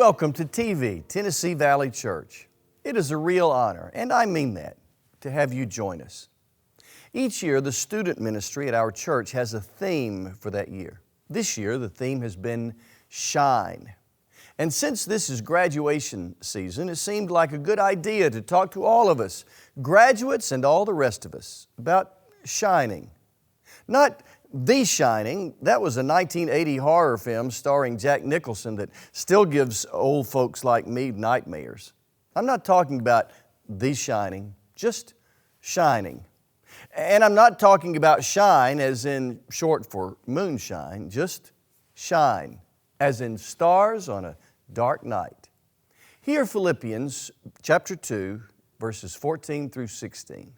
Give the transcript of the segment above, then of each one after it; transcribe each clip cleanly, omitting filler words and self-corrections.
Welcome to TV, Tennessee Valley Church. It is a real honor, and I mean that, to have you join us. Each year, the student ministry at our church has a theme for that year. This year, the theme has been Shine. And since this is graduation season, it seemed like a good idea to talk to all of us, graduates and all the rest of us, about shining. Not The Shining. That was a 1980 horror film starring Jack Nicholson that still gives old folks like me nightmares. I'm not talking about The Shining, just shining. And I'm not talking about shine as in short for moonshine, just shine as in stars on a dark night. Hear Philippians chapter 2, verses 14 through 16.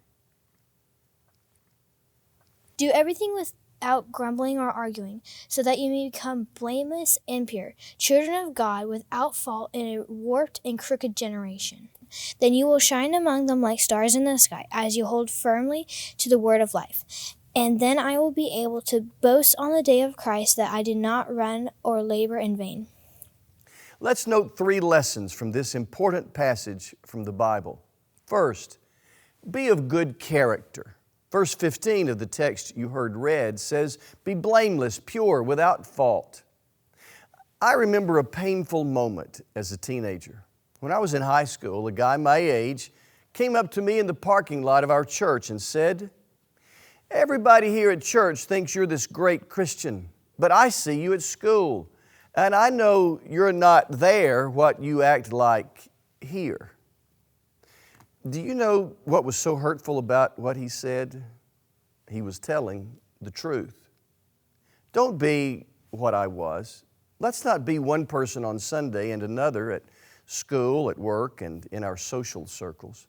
Do everything without grumbling or arguing, so that you may become blameless and pure, children of God without fault in a warped and crooked generation. Then you will shine among them like stars in the sky, as you hold firmly to the word of life. And then I will be able to boast on the day of Christ that I did not run or labor in vain. Let's note 3 lessons from this important passage from the Bible. First, be of good character. Verse 15 of the text you heard read says, be blameless, pure, without fault. I remember a painful moment as a teenager. When I was in high school, a guy my age came up to me in the parking lot of our church and said, everybody here at church thinks you're this great Christian, but I see you at school, and I know you're not there what you act like here. Do you know what was so hurtful about what he said? He was telling the truth. Don't be what I was. Let's not be one person on Sunday and another at school, at work, and in our social circles.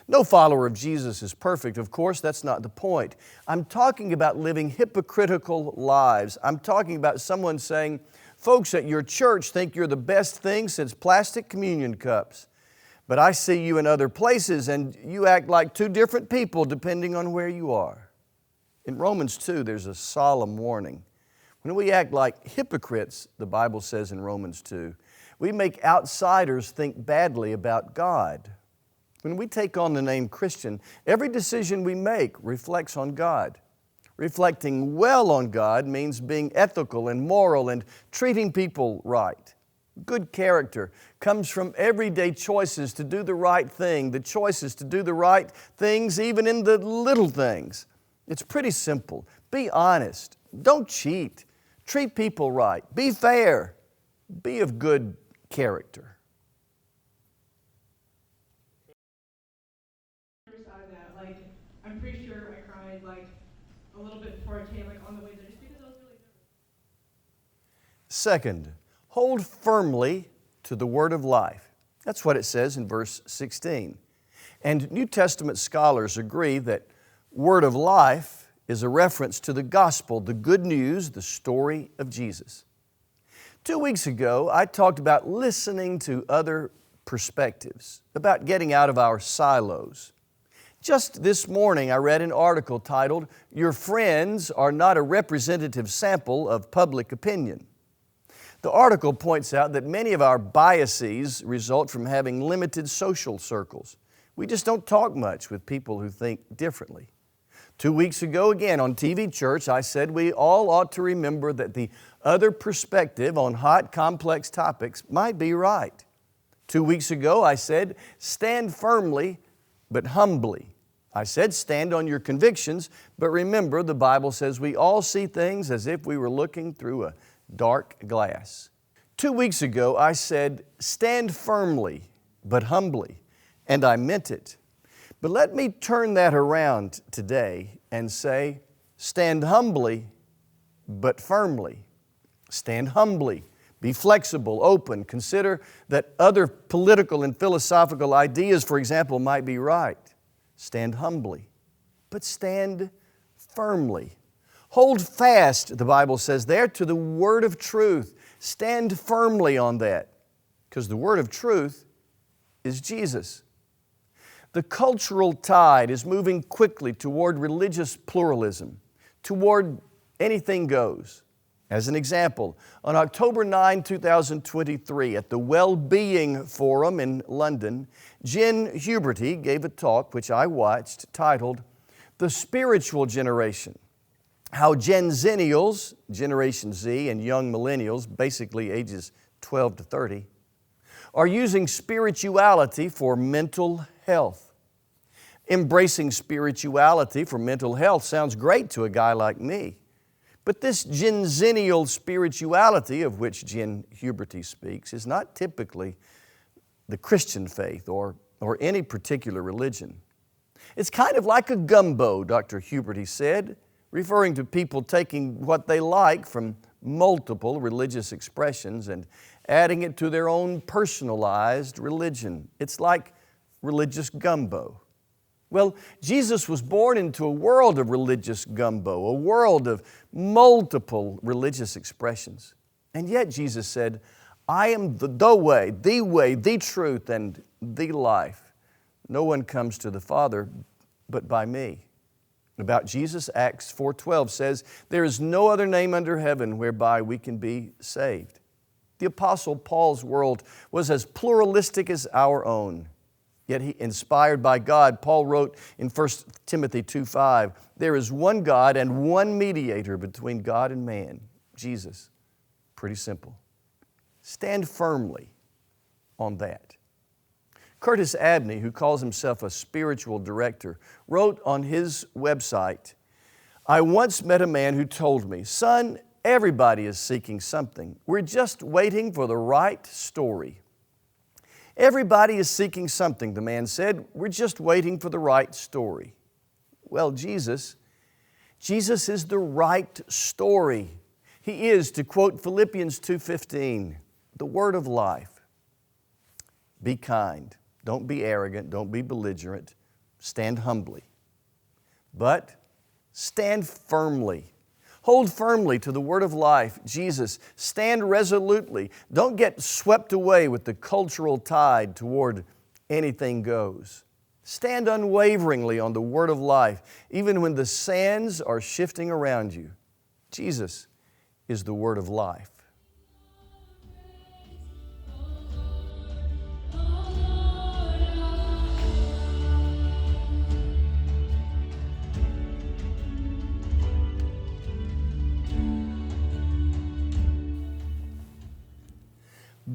No follower of Jesus is perfect, of course, that's not the point. I'm talking about living hypocritical lives. I'm talking about someone saying, folks at your church think you're the best thing since plastic communion cups. But I see you in other places and you act like 2 different people depending on where you are. In Romans 2, there's a solemn warning. When we act like hypocrites, the Bible says in Romans 2, we make outsiders think badly about God. When we take on the name Christian, every decision we make reflects on God. Reflecting well on God means being ethical and moral and treating people right. Good character comes from everyday choices to do the right thing, the choices to do the right things even in the little things. It's pretty simple. Be honest. Don't cheat. Treat people right. Be fair. Be of good character. I'm pretty sure I cried a little bit before I came on the way there just because I was really nervous. Second, hold firmly to the word of life. That's what it says in verse 16. And New Testament scholars agree that word of life is a reference to the gospel, the good news, the story of Jesus. 2 weeks ago, I talked about listening to other perspectives, about getting out of our silos. Just this morning, I read an article titled, Your Friends Are Not a Representative Sample of Public Opinion. The article points out that many of our biases result from having limited social circles. We just don't talk much with people who think differently. 2 weeks ago, again, on TV Church, I said we all ought to remember that the other perspective on hot, complex topics might be right. 2 weeks ago, I said, stand firmly but humbly. I said stand on your convictions, but remember the Bible says we all see things as if we were looking through a dark glass. 2 weeks ago, I said stand firmly but humbly, and I meant it. But let me turn that around today and say stand humbly but firmly. Stand humbly. Be flexible, open. Consider that other political and philosophical ideas, for example, might be right. Stand humbly, but stand firmly. Hold fast, the Bible says there, to the word of truth. Stand firmly on that, because the word of truth is Jesus. The cultural tide is moving quickly toward religious pluralism, toward anything goes. As an example, on October 9, 2023, at the Well-Being Forum in London, Jen Huberty gave a talk which I watched titled, "The Spiritual Generation: How Gen Zennials, Generation Z, and Young Millennials, basically ages 12 to 30, are using spirituality for mental health." Embracing spirituality for mental health sounds great to a guy like me. But this Gen Zennial spirituality of which Jen Huberty speaks is not typically the Christian faith or any particular religion. It's kind of like a gumbo, Dr. Huberty said, referring to people taking what they like from multiple religious expressions and adding it to their own personalized religion. It's like religious gumbo. Well, Jesus was born into a world of religious gumbo, a world of multiple religious expressions. And yet Jesus said, "I am the way, the truth, and the life. No one comes to the Father but by me." About Jesus, Acts 4:12 says, "There is no other name under heaven whereby we can be saved." The Apostle Paul's world was as pluralistic as our own. Yet he, inspired by God, Paul wrote in 1 Timothy 2:5, "There is one God and one mediator between God and man, Jesus." Pretty simple. Stand firmly on that. Curtis Abney, who calls himself a spiritual director, wrote on his website, "I once met a man who told me, 'Son, everybody is seeking something. We're just waiting for the right story.'" Everybody is seeking something, the man said. We're just waiting for the right story. Well, Jesus is the right story. He is, to quote Philippians 2:15, the word of life. Be kind. Don't be arrogant. Don't be belligerent. Stand humbly. But stand firmly. Hold firmly to the word of life, Jesus. Stand resolutely. Don't get swept away with the cultural tide toward anything goes. Stand unwaveringly on the word of life, even when the sands are shifting around you. Jesus is the word of life.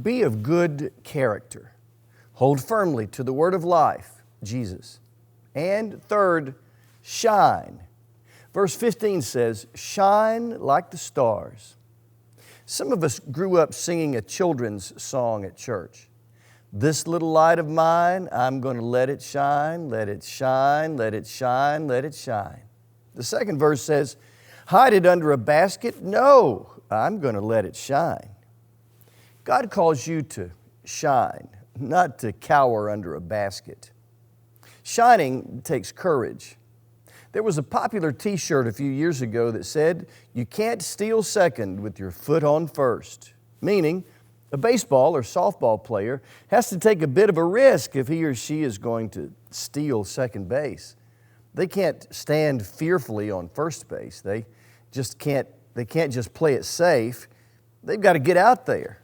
Be of good character. Hold firmly to the word of life, Jesus. And third, shine. Verse 15 says, "Shine like the stars." Some of us grew up singing a children's song at church. "This little light of mine, I'm going to let it shine, let it shine, let it shine, let it shine." The second verse says, "Hide it under a basket. No, I'm going to let it shine." God calls you to shine, not to cower under a basket. Shining takes courage. There was a popular t-shirt a few years ago that said, "You can't steal second with your foot on first," meaning a baseball or softball player has to take a bit of a risk if he or she is going to steal second base. They can't stand fearfully on first base. They can't just play it safe. They've got to get out there.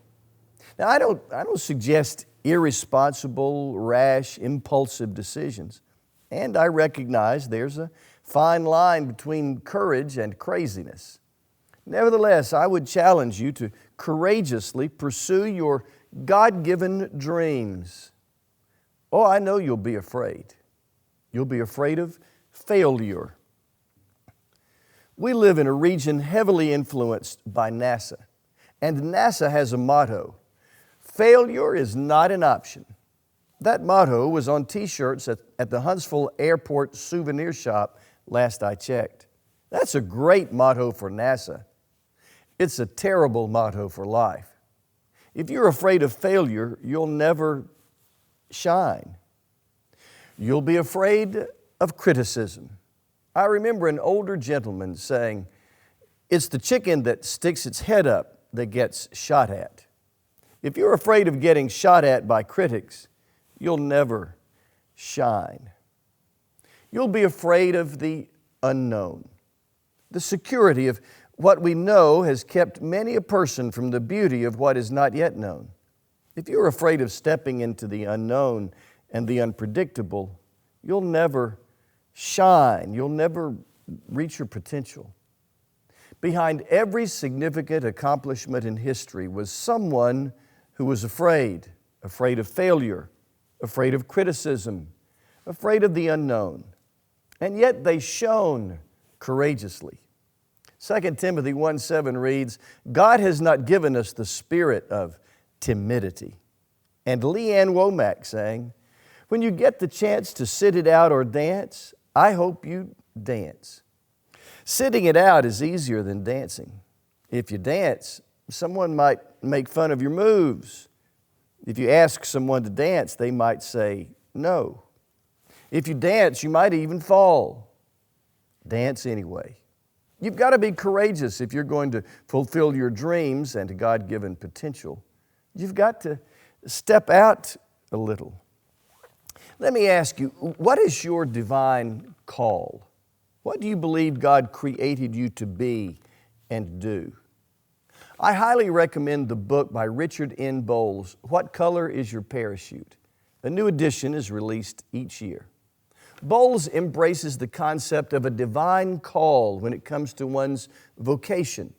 Now, I don't suggest irresponsible, rash, impulsive decisions. And I recognize there's a fine line between courage and craziness. Nevertheless, I would challenge you to courageously pursue your God-given dreams. Oh, I know you'll be afraid. You'll be afraid of failure. We live in a region heavily influenced by NASA. And NASA has a motto: failure is not an option. That motto was on t-shirts at the Huntsville Airport souvenir shop last I checked. That's a great motto for NASA. It's a terrible motto for life. If you're afraid of failure, you'll never shine. You'll be afraid of criticism. I remember an older gentleman saying, "It's the chicken that sticks its head up that gets shot at." If you're afraid of getting shot at by critics, you'll never shine. You'll be afraid of the unknown, the security of what we know has kept many a person from the beauty of what is not yet known. If you're afraid of stepping into the unknown and the unpredictable, you'll never shine. You'll never reach your potential. Behind every significant accomplishment in history was someone who was afraid of failure, afraid of criticism, afraid of the unknown. And yet they shone courageously. 2 Timothy 1:7 reads, God has not given us the spirit of timidity. And Leanne Womack sang, when you get the chance to sit it out or dance, I hope you dance. Sitting it out is easier than dancing. If you dance, someone might make fun of your moves. If you ask someone to dance, they might say no. If you dance, you might even fall. Dance anyway. You've got to be courageous if you're going to fulfill your dreams and God-given potential. You've got to step out a little. Let me ask you, what is your divine call? What do you believe God created you to be and do? I highly recommend the book by Richard N. Bowles, What Color is Your Parachute? A new edition is released each year. Bowles embraces the concept of a divine call when it comes to one's vocation.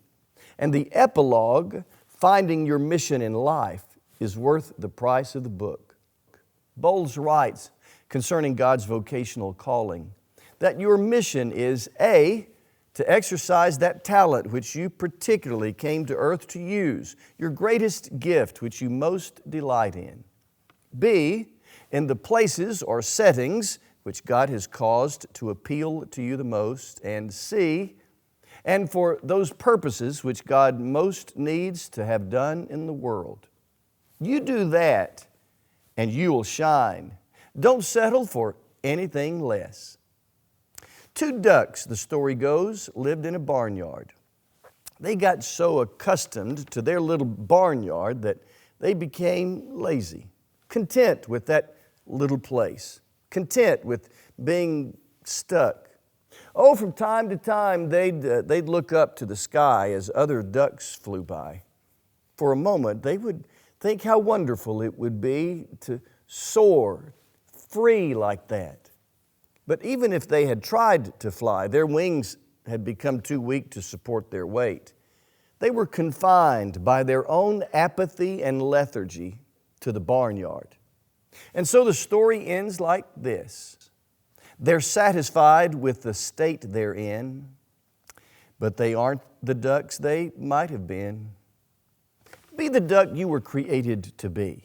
And the epilogue, Finding Your Mission in Life, is worth the price of the book. Bowles writes concerning God's vocational calling that your mission is A, to exercise that talent which you particularly came to earth to use, your greatest gift which you most delight in. B, in the places or settings which God has caused to appeal to you the most. And C, and for those purposes which God most needs to have done in the world. You do that and you will shine. Don't settle for anything less. 2 ducks, the story goes, lived in a barnyard. They got so accustomed to their little barnyard that they became lazy, content with that little place, content with being stuck. Oh, from time to time, they'd look up to the sky as other ducks flew by. For a moment, they would think how wonderful it would be to soar free like that. But even if they had tried to fly, their wings had become too weak to support their weight. They were confined by their own apathy and lethargy to the barnyard. And so the story ends like this. They're satisfied with the state they're in, but they aren't the ducks they might have been. Be the duck you were created to be.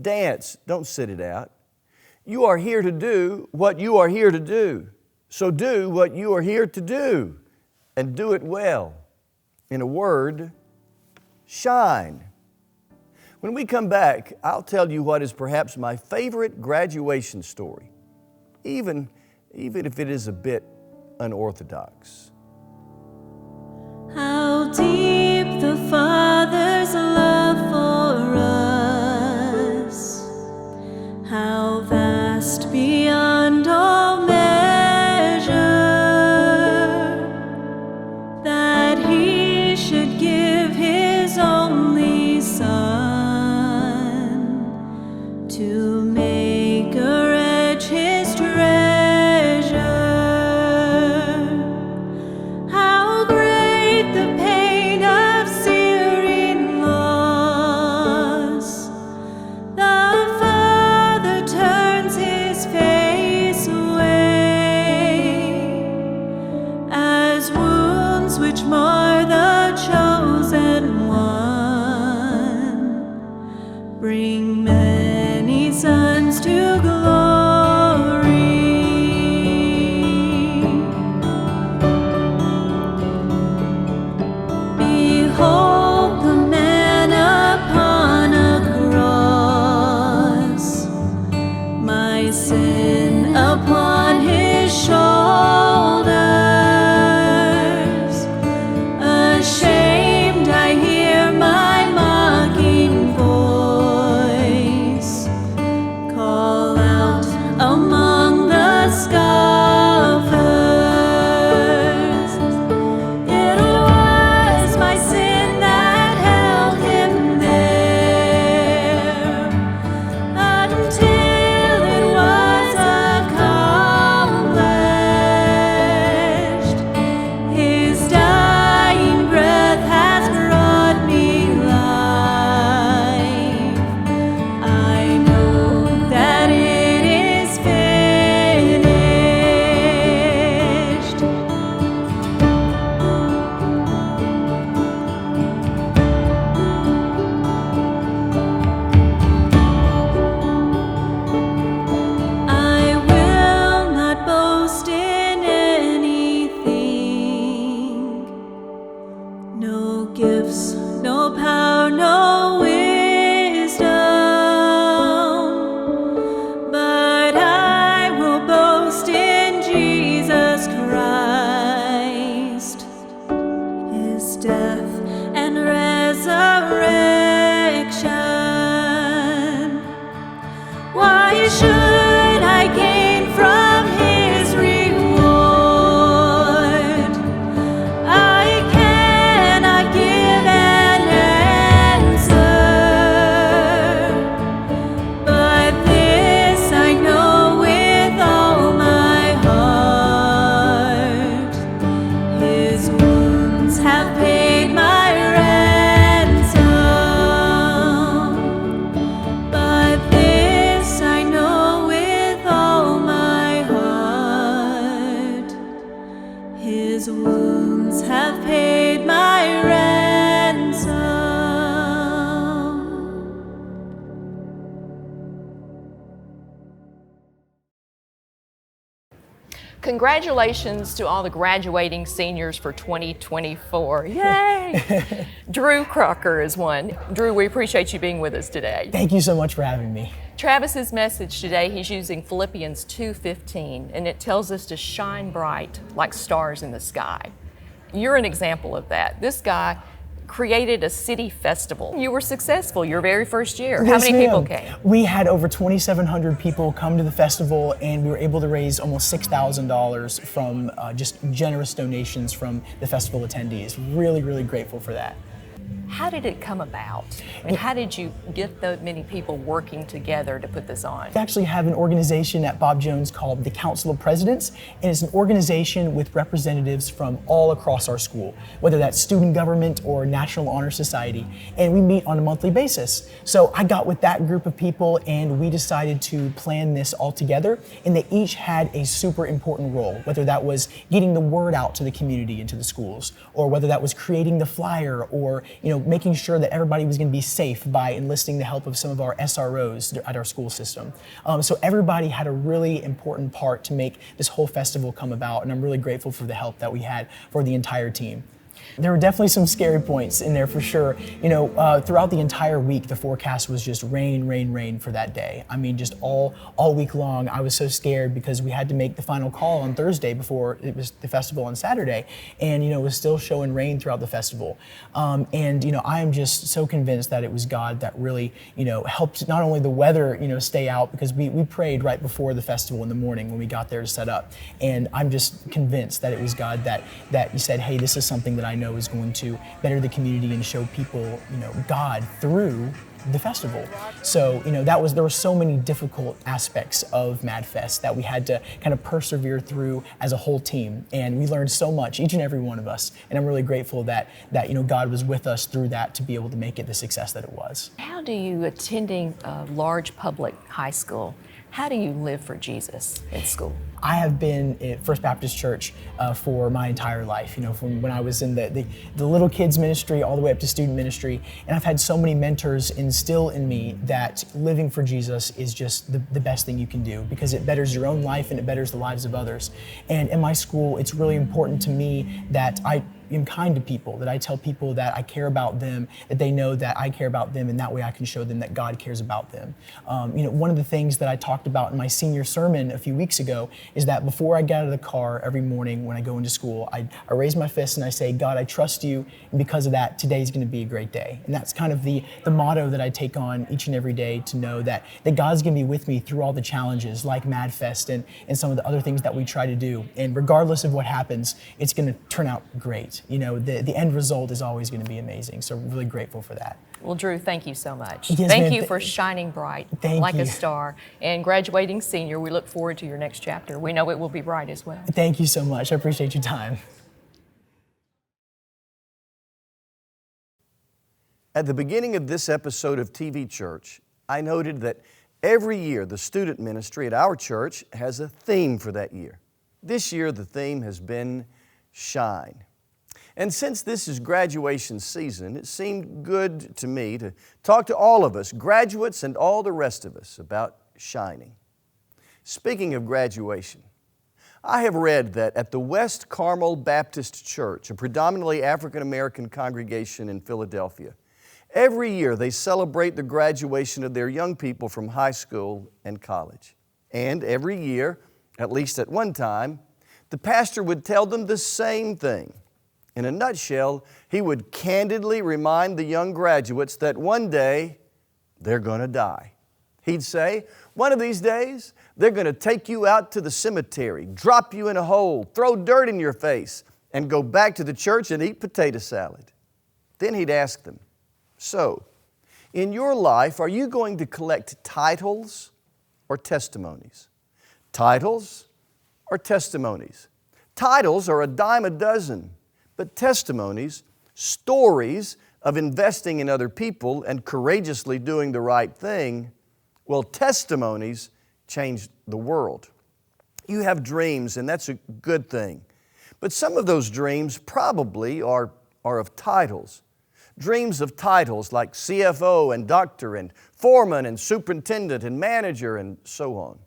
Dance, don't sit it out. You are here to do what you are here to do. So do what you are here to do, and do it well. In a word, shine. When we come back, I'll tell you what is perhaps my favorite graduation story, even if it is a bit unorthodox. How deep the Father's love for us, how vast beyond all measure, that He should give His only Son to make a wretch His treasure. How great the pain his wounds have paid my ransom. Congratulations to all the graduating seniors for 2024. Yay! Drew Crocker is one. Drew, we appreciate you being with us today. Thank you so much for having me. Travis's message today, he's using Philippians 2:15, and it tells us to shine bright like stars in the sky. You're an example of that. This guy created a city festival. You were successful your very first year. How Yes, many people ma'am. came? We had over 2,700 people come to the festival, and we were able to raise almost $6,000 from just generous donations from the festival attendees. Really, really grateful for that. How did it come about? And how did you get that many people working together to put this on? We actually have an organization at Bob Jones called the Council of Presidents, and it's an organization with representatives from all across our school, whether that's student government or National Honor Society, and we meet on a monthly basis. So I got with that group of people and we decided to plan this all together, and they each had a super important role, whether that was getting the word out to the community and to the schools, or whether that was creating the flyer, or making sure that everybody was going to be safe by enlisting the help of some of our SROs at our school system. So everybody had a really important part to make this whole festival come about, and I'm really grateful for the help that we had for the entire team. There were definitely some scary points in there for sure. Throughout the entire week, the forecast was just rain, rain, rain for that day. I mean, just all week long, I was so scared because we had to make the final call on Thursday before it was the festival on Saturday, and it was still showing rain throughout the festival. I am just so convinced that it was God that really, helped not only the weather, stay out, because we prayed right before the festival in the morning when we got there to set up, and I'm just convinced that it was God that He said, hey, this is something that I know is going to better the community and show people, God through the festival. So, there were so many difficult aspects of MadFest that we had to kind of persevere through as a whole team. And we learned so much, each and every one of us. And I'm really grateful that God was with us through that to be able to make it the success that it was. How do you, attending a large public high school, how do you live for Jesus at school? I have been at First Baptist Church for my entire life, from when I was in the little kids ministry all the way up to student ministry. And I've had so many mentors instill in me that living for Jesus is just the best thing you can do, because it betters your own life and it betters the lives of others. And in my school, it's really important to me that I am kind to people, that I tell people that I care about them, that they know that I care about them, and that way I can show them that God cares about them. One of the things that I talked about in my senior sermon a few weeks ago is that before I get out of the car every morning when I go into school, I raise my fist and I say, God, I trust you, and because of that, today's going to be a great day. And that's kind of the motto that I take on each and every day, to know that God's going to be with me through all the challenges like MadFest and some of the other things that we try to do. And regardless of what happens, it's going to turn out great. The end result is always going to be amazing. So I'm really grateful for that. Well, Drew, thank you so much. Yes, thank ma'am. you for shining bright Thank like you. a star. And graduating senior, we look forward to your next chapter. We know it will be bright as well. Thank you so much. I appreciate your time. At the beginning of this episode of TV Church, I noted that every year the student ministry at our church has a theme for that year. This year the theme has been Shine. And since this is graduation season, it seemed good to me to talk to all of us, graduates and all the rest of us, about shining. Speaking of graduation, I have read that at the West Carmel Baptist Church, a predominantly African-American congregation in Philadelphia, every year they celebrate the graduation of their young people from high school and college. And every year, at least at one time, the pastor would tell them the same thing. In a nutshell, he would candidly remind the young graduates that one day they're going to die. He'd say, one of these days, they're going to take you out to the cemetery, drop you in a hole, throw dirt in your face, and go back to the church and eat potato salad. Then he'd ask them, so, in your life, are you going to collect titles or testimonies? Titles or testimonies? Titles are a dime a dozen. But testimonies, stories of investing in other people and courageously doing the right thing, well, testimonies change the world. You have dreams, and that's a good thing. But some of those dreams probably are of titles. Dreams of titles like CFO and doctor and foreman and superintendent and manager and so on.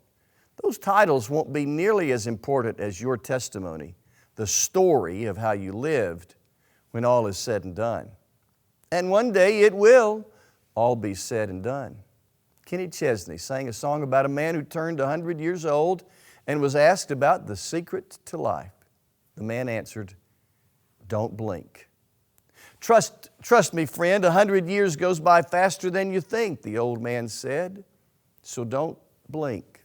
Those titles won't be nearly as important as your testimony, the story of how you lived when all is said and done. And one day it will all be said and done. Kenny Chesney sang a song about a man who turned 100 years old and was asked about the secret to life. The man answered, "Don't blink." Trust me, friend, 100 years goes by faster than you think, the old man said. So don't blink.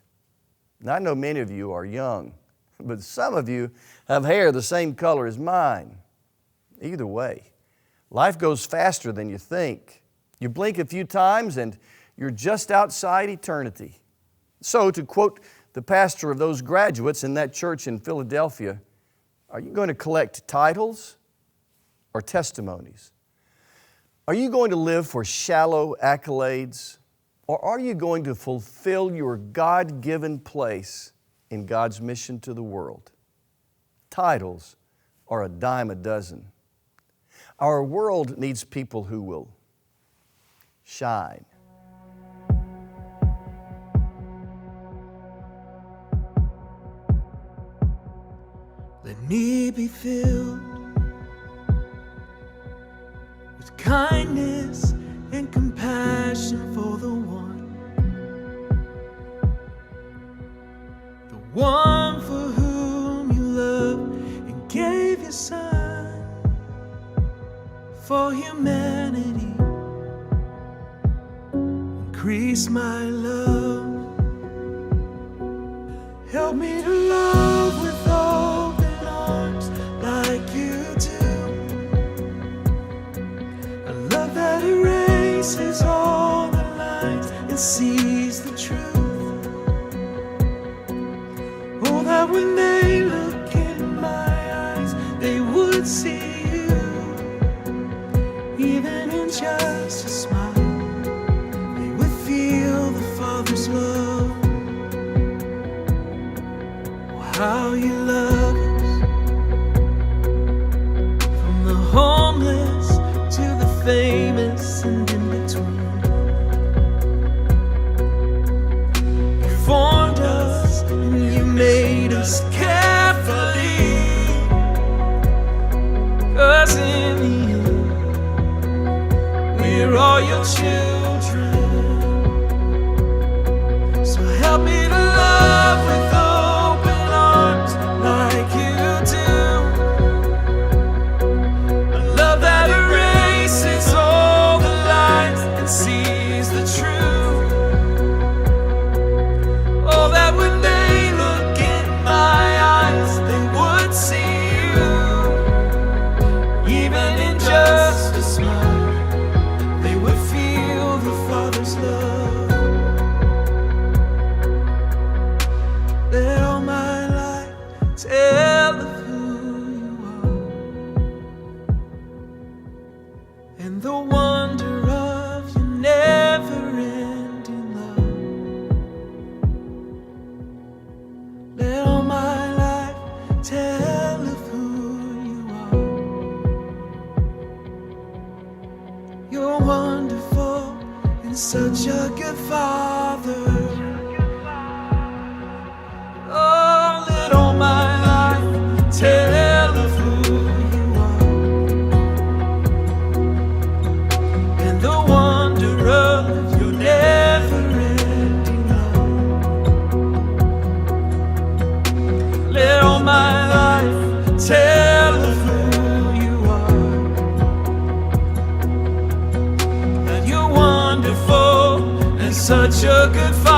Now, I know many of you are young, but some of you have hair the same color as mine. Either way, life goes faster than you think. You blink a few times and you're just outside eternity. So, to quote the pastor of those graduates in that church in Philadelphia, are you going to collect titles or testimonies? Are you going to live for shallow accolades, or are you going to fulfill your God-given place in God's mission to the world? Titles are a dime a dozen. Our world needs people who will shine. Let me be filled with kindness and compassion for the one for whom you love and gave your Son for humanity. Increase my love. Help me to love with open arms like you do. A love that erases all the lines and sees the truth. Oh, that when they look in my eyes, they would see you. Even in just a smile, they would feel the Father's love. How you love us, from the homeless to the famous and in between. You formed us and you made us carefully, 'cause in the end, we're all your children. So help me to love with like you do. A love that erases all the lies and sees the truth. Oh, that when they look in my eyes, they would see you. Even in just a smile, they would feel the Father's love. Let all my life tell of who you are and the wonder of your never-ending love. Let all my life tell of who you are. You're wonderful and such a good Father. Tell of who you are and the wonder of your never-ending love. Let all my life tell of who you are, that you're wonderful and such a good Father.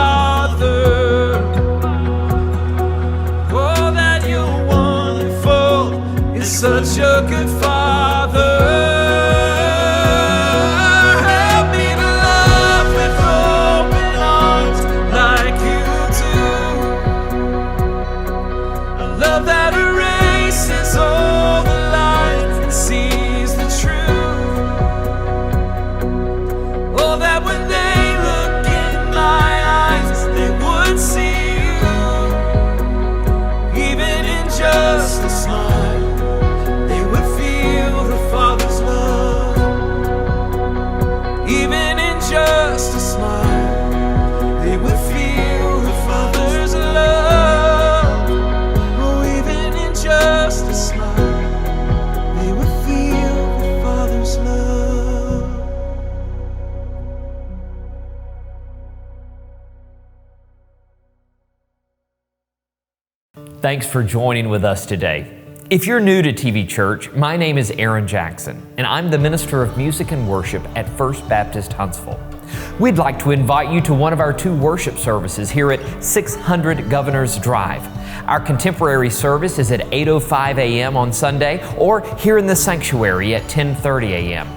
Such a good Father. Help me to love with open arms like you do. A love that erases all the lies and sees the truth. Oh, that when they look in my eyes, they would see you. Even in just a smile, Thanks for joining with us today. If you're new to TV Church, my name is Aaron Jackson, and I'm the Minister of Music and Worship at First Baptist Huntsville. We'd like to invite you to one of our 2 worship services here at 600 Governors Drive. Our contemporary service is at 8:05 a.m. on Sunday, or here in the sanctuary at 10:30 a.m.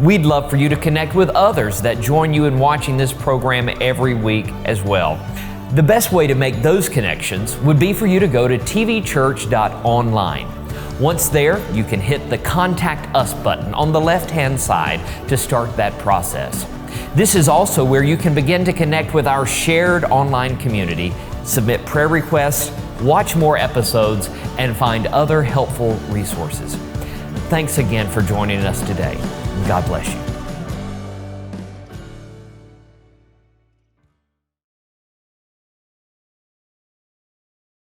We'd love for you to connect with others that join you in watching this program every week as well. The best way to make those connections would be for you to go to tvchurch.online. Once there, you can hit the Contact Us button on the left-hand side to start that process. This is also where you can begin to connect with our shared online community, submit prayer requests, watch more episodes, and find other helpful resources. Thanks again for joining us today. God bless you.